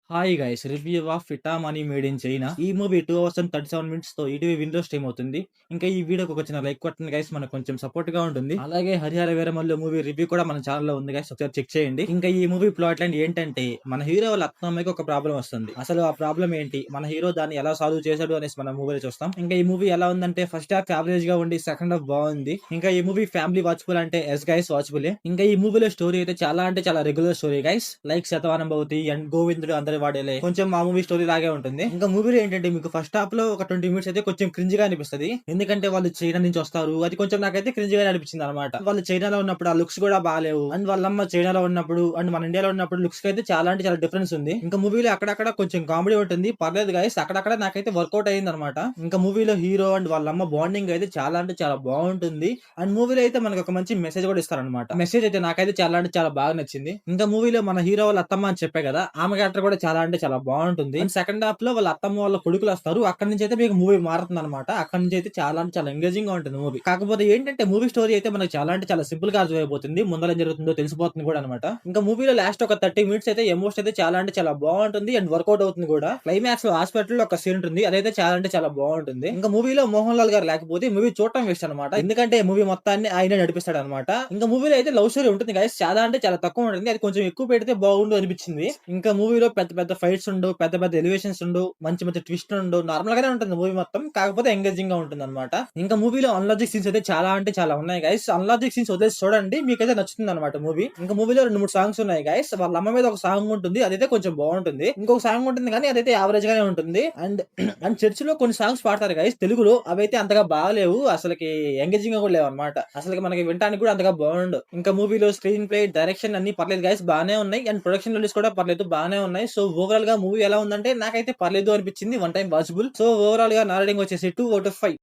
Hi guys, review of ఫిటా money made in China. ఈ movie 2 hours and 37 minutes తో ETV window stream అవుతుంది. ఇంకా ఈ వీడియోకి ఒక చిన్న లైక్ కొట్టండి గైస్, మనకు కొంచెం సపోర్ట్ గా ఉంటుంది. అలాగే హరిహర వీరమల్లు మూవీ రివ్యూ కూడా మన ఛానల్ లో ఉంది గైస్, ఒకసారి చెక్ చేయండి. ఇంకా ఈ మూవీ ప్లాట్ లైన్ ఏంటంటే, మన హీరో వాళ్ళ అత్తమ్మకి ఒక ప్రాబ్లం వస్తుంది. అసలు ఆ ప్రాబ్లం ఏంటి, మన హీరో దాన్ని ఎలా సాల్వ్ చేశాడు అనేసి మన మూవీలో చూస్తాం. ఇంకా ఈ మూవీ ఎలా ఉందంటే, ఫస్ట్ హాఫ్ యావరేజ్ గా ఉండి సెకండ్ హాఫ్ బాగుంది. ఇంకా ఈ మూవీ ఫ్యామిలీ వాచబుల్ అంటే ఎస్ గైస్ వాచబుల్. ఇంకా ఈ మూవీలో స్టోరీ అయితే చాలా అంటే చాలా regular story guys, like శతవానం Bhavati and గోవిందుడు అందరి వాడేలే, కొంచెం మా మూవీ స్టోరీ లాగే ఉంటుంది. ఇంకా మూవీలో ఏంటంటే, మీకు ఫస్ట్ హాఫ్ లో ఒక 20 మినిట్స్ అయితే కొంచెం క్రింజ్ గా అనిపిస్తుంది. ఎందుకంటే వాళ్ళు చైనా నుంచి వస్తారు, అది కొంచెం నాకైతే క్రింజ్ గా అనిపించింది అనమాట. వాళ్ళు చైనాలో ఉన్నప్పుడు ఆ లుక్స్ కూడా బాగాలేవు, అండ్ వాళ్ళమ్మ చైనాలో ఉన్నప్పుడు అండ్ మన ఇండియాలో ఉన్నప్పుడు లుక్స్ అయితే చాలా అంటే చాలా డిఫరెన్స్ ఉంది. ఇంకా మూవీలో అక్కడక్కడ కొంచెం కామెడీ ఉంటుంది, పర్లేదు గైస్, అక్కడక్కడ నాకైతే వర్కౌట్ అయింది అనమాట. ఇంకా మూవీలో హీరో అండ్ వాళ్ళమ్మ బాండింగ్ అయితే చాలా అంటే చాలా బాగుంటుంది. అండ్ మూవీలో అయితే మనకు ఒక మంచి మెసేజ్ కూడా ఇస్తారనమాట. మెసేజ్ అయితే నాకైతే చాలా అంటే చాలా బాగా నచ్చింది. ఇంకా మూవీలో మన హీరో వాళ్ళ అత్తమ్మ అని చెప్పే కదా, ఆమె క్యారెక్టర్ కూడా చాలా అంటే చాలా బాగుంటుంది. అండ్ సెకండ్ హాఫ్ లో వాళ్ళ అత్తమ్మ వాళ్ళ కొడుకులు వస్తారు, అక్కడ నుంచి అయితే మీకు మూవీ మారుతుంది అనమాట. అక్కడ నుంచి అయితే చాలా అంటే చాలా ఎంగేజింగ్ గా ఉంటుంది మూవీ. కాకపోతే ఏంటంటే, మూవీ స్టోరీ అయితే మనకి చాలా అంటే చాలా సింపుల్ గా అర్థమైపోతుంది, ముందర ఏం జరుగుతుందో తెలిసిపోతుంది కూడా అనమాట. ఇంకా మూవీలో లాస్ట్ ఒక 30 మినిట్స్ అయితే ఎమోషన్ అయితే చాలా అంటే చాలా బాగుంటుంది అండ్ వర్కౌట్ అవుతుంది కూడా. క్లైమాక్స్ లో హాస్పిటల్ లో ఒక సీన్ ఉంటుంది, అదైతే చాలా అంటే చాలా బాగుంటుంది. ఇంకా మూవీలో మోహన్ లాల్ గారు లేకపోతే మూవీ చూడటం వేస్ట్ అనమాట, ఎందుకంటే మూవీ మొత్తాన్ని ఆయన నడిపిస్తాడు అనమాట. ఇంకా మూవీలో అయితే లవ్ స్టోరీ ఉంటుంది గైస్, చాలా అంటే చాలా తక్కువ ఉంటుంది, అది కొంచెం ఎక్కువ పెడితే బాగుండు అనిపించింది. ఇంకా మూవీలో పెద్ద పెద్ద ఫైట్స్ ఉండవు, పెద్ద పెద్ద ఎలివేషన్స్ ఉండవు, మంచి మంచి ట్విస్ట్ ఉండవు, నార్మల్ గానే ఉంటుంది మూవీ మొత్తం, కాకపోతే ఎంగేజింగ్ గా ఉంటుంది అనమాట. ఇంకా మూవీలో అన్లాజిక్ సీన్స్ అయితే చాలా అంటే చాలా ఉన్నాయి గైస్, అన్లాజిక్ సీన్స్ వదిలేసి చూడండి, మీకైతే నచ్చుతుంది అనమాట మూవీ. ఇంకా మూవీలో 2-3 సాంగ్స్ ఉన్నాయి గైస్, వాళ్ళ అమ్మ మీద ఒక సాంగ్ ఉంటుంది, అదైతే కొంచెం బాగుంటుంది. ఇంకొక సాంగ్ ఉంటుంది కానీ అదైతే యావరేజ్ గానే ఉంటుంది. అండ్ అండ్ చర్చ్ లో కొన్ని సాంగ్స్ పాడతారు గైస్ తెలుగులో, అవైతే అంతగా బాగాలేవు, అసలుకి ఎంగేజింగ్ గా కూడా లేవు అనమాట, అసలు మనకి వినడానికి కూడా అంతగా బాగుండు. ఇంకా మూవీలో స్క్రీన్ ప్లే, డైరెక్షన్ అన్ని పర్లేదు గైస్, బాగానే ఉన్నాయి. అండ్ ప్రొడక్షన్ వాల్యూస్ కూడా పర్లేదు, బాగానే ఉన్నాయి. సో ఓవరాల్ గా మూవీ ఎలా ఉందంటే, నాకైతే పర్లేదు అనిపించింది, one time watchable. So overall గా నా రేటింగ్ వచ్చేసి 2/5.